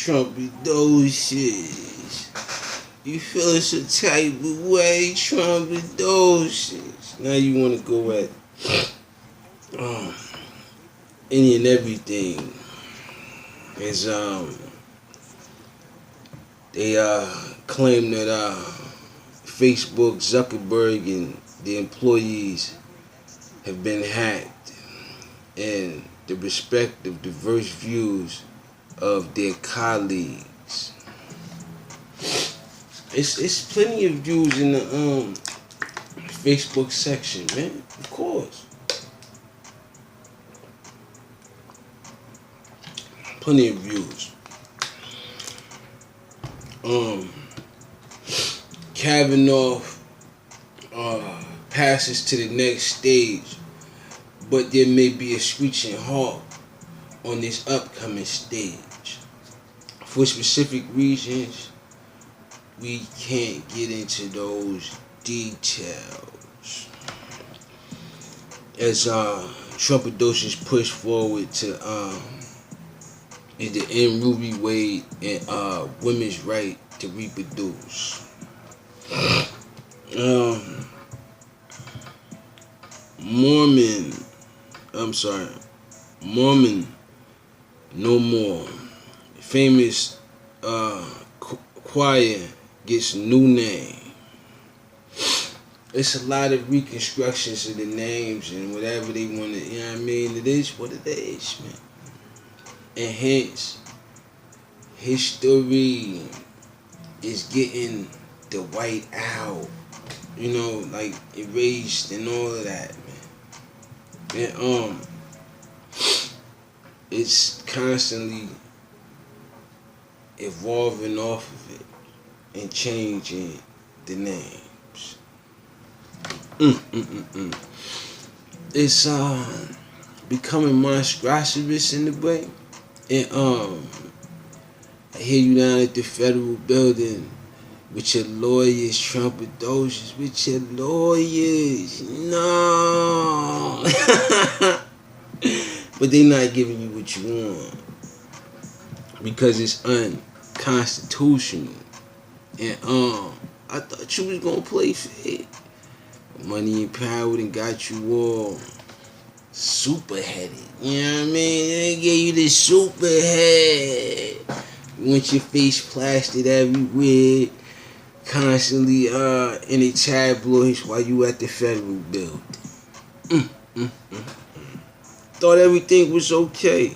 Trumpy-docious. You feeling some type of way, Trumpy-docious. Now you want to go at any and everything. Is they claim that Facebook, Zuckerberg, and the employees have been hacked, and the respective diverse views of their colleagues. It's plenty of views in the Facebook section, man. Of course, plenty of views. Kavanaugh passes to the next stage, but there may be a screeching halt on this upcoming stage. For specific reasons, we can't get into those details. As Trumpidocious push forward to the end Ruby Wade and women's right to reproduce. Mormon no more. Famous choir gets new name. It's a lot of reconstructions of the names and whatever they want to, you know what I mean? It is what it is, man. And hence, history is getting the white out, you know, like erased and all of that, man. And it's constantly evolving off of it and changing the names. It's becoming monstrous in the way. And I hear you down at the federal building with your lawyers, Trumpidocious, with your lawyers. No. But they not giving you what you want because it's unconstitutional. And I thought you was gonna play fair. Money and power and got you all super headed. You know what I mean? They gave you this super head. You want your face plastered everywhere, constantly in the tabloids while you at the federal building. Thought everything was okay.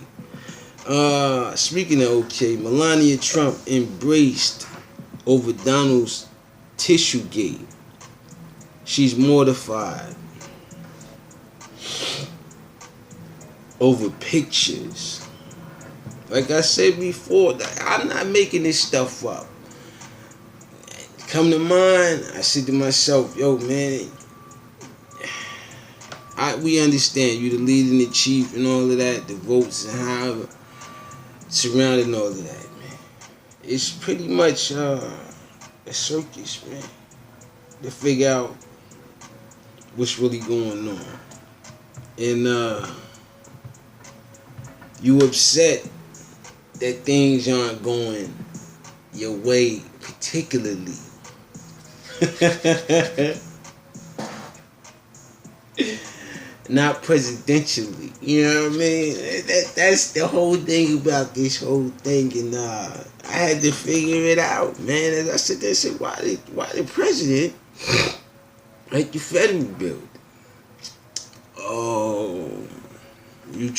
Speaking of okay, Melania Trump embraced over Donald's Tissue-gate. She's mortified over pictures. Like I said before, I'm not making this stuff up. Come to mind, I said to myself, yo, man, we understand you the leader and the chief and all of that, the votes and how surrounding all of that, man. It's pretty much a circus, man, to figure out what's really going on. And you upset that things aren't going your way particularly. Not presidentially, you know what I mean? That's the whole thing about this whole thing, and I had to figure it out, man. As I said, why the president at the federal building? Oh, you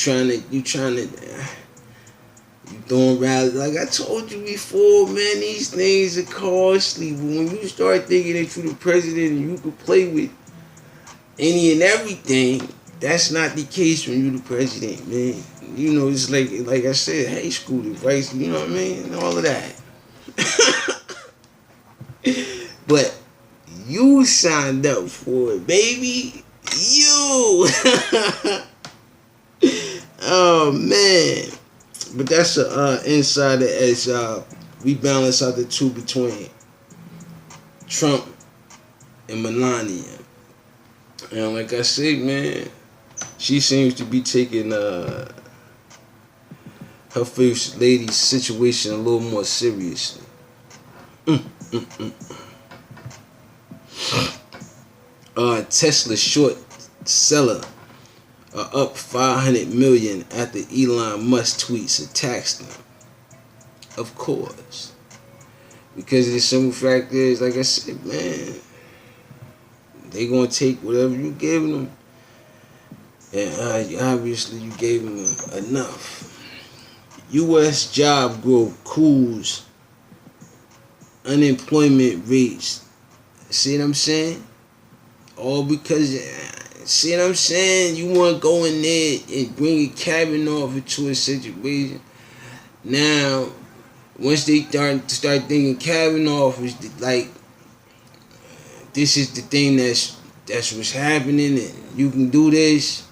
doing rallies. Like I told you before, man, these things are costly. But when you start thinking that you're the president and you can play with any and everything, that's not the case when you're the president, man. You know, it's like I said, high school advice, you know what I mean? And all of that. But you signed up for it, baby. You. Oh, man. But that's an insider as we balance out the two between Trump and Melania. And like I said, man, she seems to be taking her first lady's situation a little more seriously. Tesla short seller up 500 million after Elon Musk tweets attacks them. Of course, because the simple fact is, like I said, man, they gonna take whatever you give them, and obviously you gave them enough. U.S. job growth cools unemployment rates. See what I'm saying? All because, see what I'm saying? You want to go in there and bring a Kavanaugh into a situation. Now, once they start thinking Kavanaugh is like, this is the thing that's what's happening, and you can do this.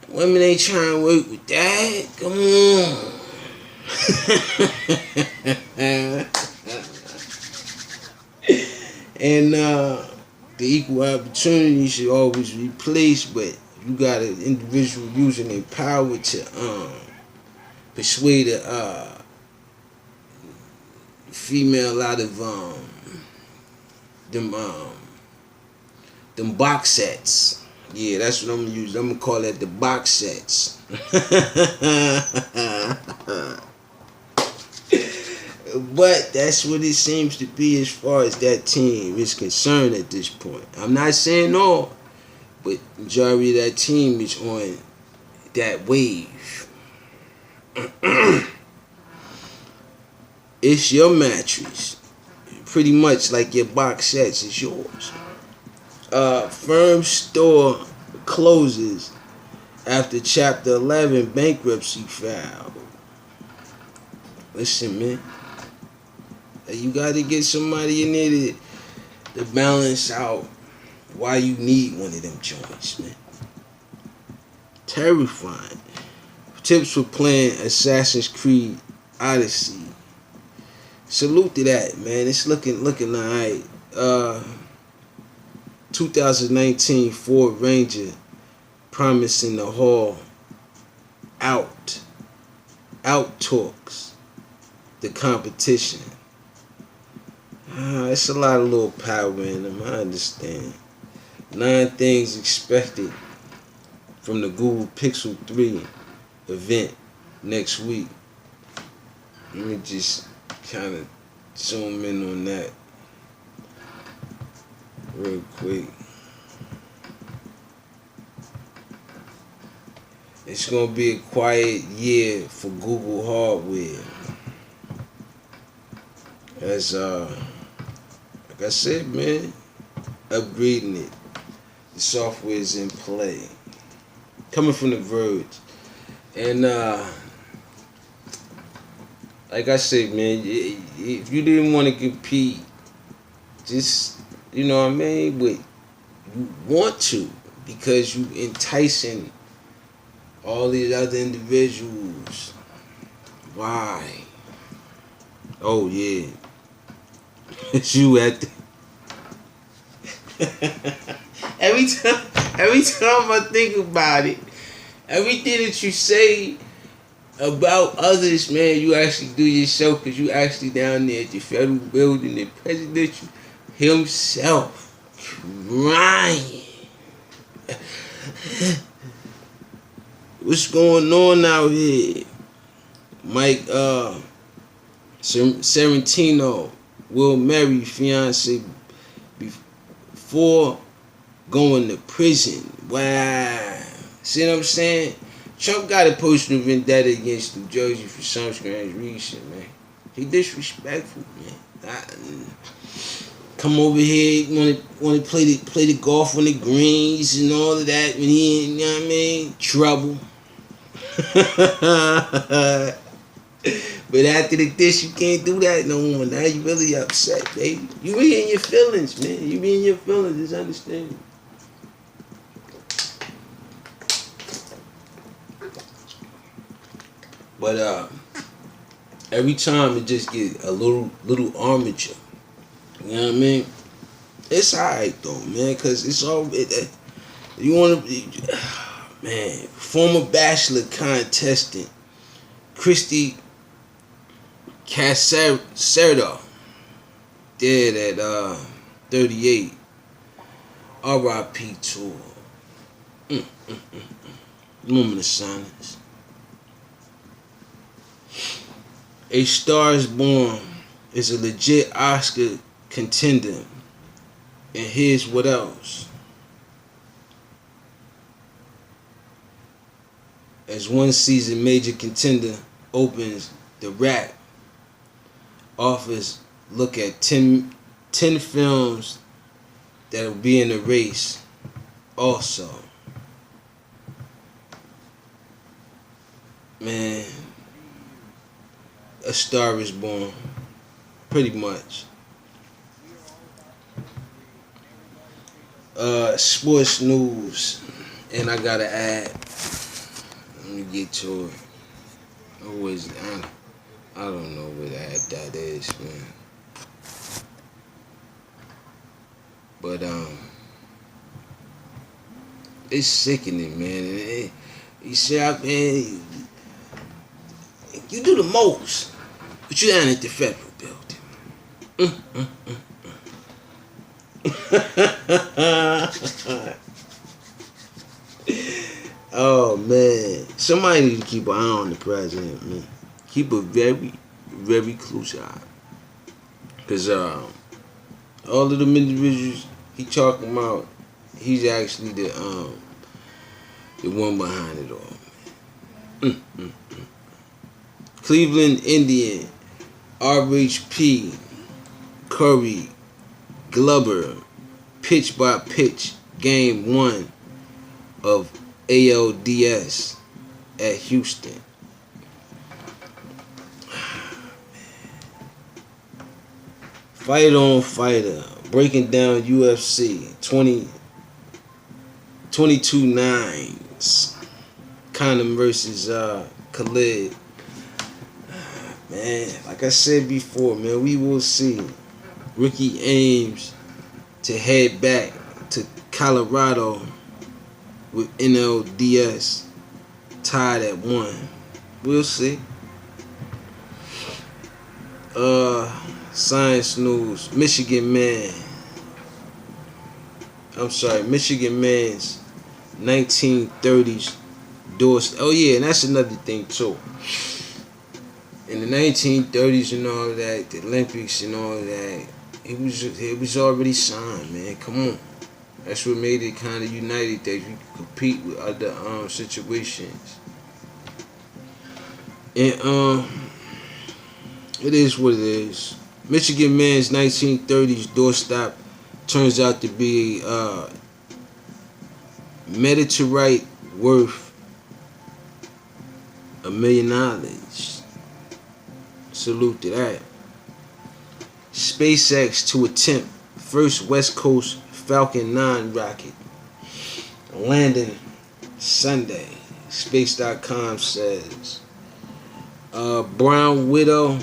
Women ain't trying to work with that. Come on. And the equal opportunity should always be placed, but you got an individual using their power to persuade a female out of them box sets. Yeah, that's what I'm gonna use. I'm gonna call that the box sets. But that's what it seems to be as far as that team is concerned at this point. I'm not saying all, but majority of that team is on that wave. It's your mattress. Pretty much like your box sets is yours. Firm store closes after Chapter 11 bankruptcy filed. Listen, man. You got to get somebody in there to balance out why you need one of them joints, man. Terrifying. Tips for playing Assassin's Creed Odyssey. Salute to that, man. It's looking alright. 2019 Ford Ranger promising the haul out talks the competition. It's a lot of little power in them, I understand. 9 things expected from the Google Pixel 3 event next week. Let me just kind of zoom in on that real quick. It's gonna be a quiet year for Google hardware. As like I said, man, upgrading it. The software is in play. Coming from The Verge. And like I said, man, if you didn't want to compete, just, you know what I mean, but you want to, because you enticing all these other individuals. Why? Oh yeah, it's you at the every time I think about it, everything that you say about others, man, you actually do yourself, because you actually down there at the federal building, the president himself crying. What's going on out here? Mike Serentino will marry fiance before going to prison. Wow. See what I'm saying? Trump got a personal vendetta against New Jersey for some strange reason, man. He disrespectful, man. Come over here, wanna play the golf on the greens and all of that when he ain't, you know what I mean? Trouble. But after this, you can't do that no more. Now you really upset, baby. You be in your feelings, man. You be in your feelings. It's understandable. But every time it just get a little armature. You know what I mean? It's alright though, man, because it's all you want to, man. Former Bachelor contestant Christy Caserta, dead at 38. R.I.P. to her. Moment of silence. A Star Is Born is a legit Oscar contender. And here's what else. As one season major contender opens, The Wrap offers look at 10 films that will be in the race also. Man, A Star Is Born. Pretty much. Sports news. And I gotta add. Let me get to it. I don't know where that is, man. But it's sickening, man. You see, man, you do the most, but you down at the federal building. Oh man, somebody need to keep an eye on the president, man. Keep a very, very close eye, cause all of them individuals he talking about, he's actually the one behind it all. Cleveland Indian, RHP, Curry, Glubber, pitch by pitch, game 1 of ALDS at Houston. Fighter on fighter, breaking down UFC 22-9s. Conor versus Khalid. Man, like I said before, man, we will see. Ricky aims to head back to Colorado with NLDS tied at 1. We'll see. Science news. Michigan Man's 1930s doorstep. Oh yeah, and that's another thing too. In the 1930s and all that, the Olympics and all that, it was already signed, man. Come on. That's what made it kind of united, that you could compete with other situations. And it is what it is. Michigan Man's 1930s doorstop turns out to be meteorite worth $1 million. Salute to that. SpaceX to attempt first West Coast Falcon 9 rocket. Landing Sunday. Space.com says. Brown Widow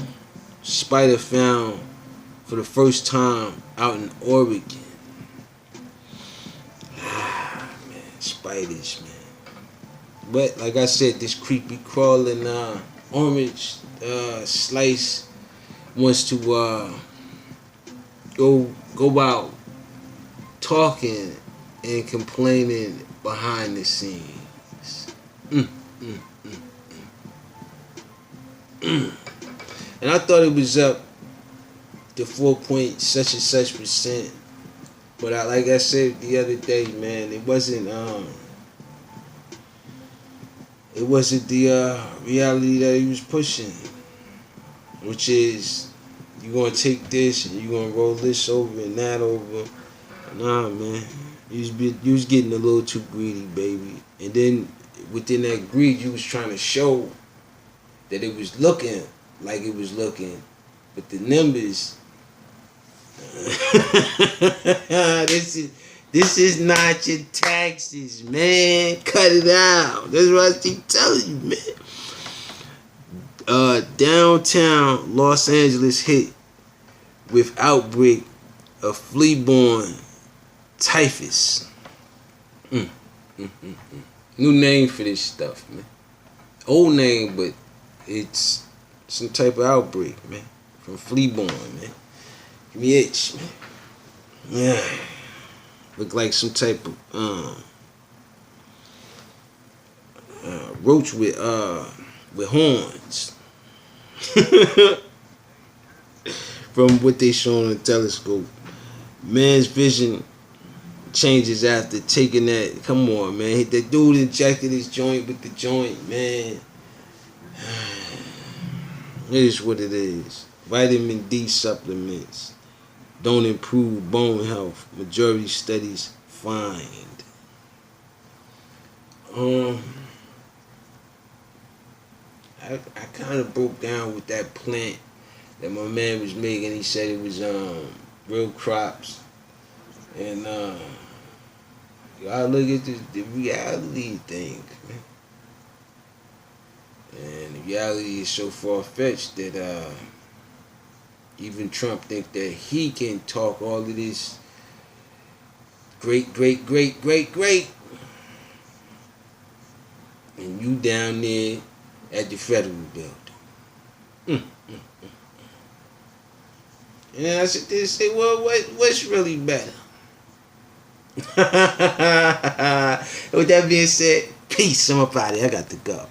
spider found for the first time out in Oregon. Man, spiders, man. But like I said, this creepy crawling orange slice wants to go out talking and complaining behind the scenes. And I thought it was up to 4 point such and such percent, but like I said the other day, man, it wasn't the reality that he was pushing, which is you gonna take this and you gonna roll this over and that over. Nah, man, you was getting a little too greedy, baby. And then within that greed, you was trying to show that it was looking like it was looking, but the numbers. This is not your taxes, man. Cut it out. That's what I keep telling you, man. Downtown Los Angeles hit with outbreak of flea-borne typhus. New name for this stuff, man. Old name, but It's some type of outbreak, man. From Fleaborn, man. Give me itch, man. Yeah. Look like some type of roach with horns. From what they show on the telescope. Man's vision changes after taking that. Come on, man. The dude injected his joint with the joint, man. It is what it is. Vitamin D supplements don't improve bone health. Majority studies find. I kind of broke down with that plant that my man was making. He said it was real crops, and y'all look at the reality thing, man. And the reality is so far-fetched that even Trump think that he can talk all of this great, and you down there at the federal building. And I said, they say, well, what's really better? With that being said, peace. I'm up out of here. I got to go.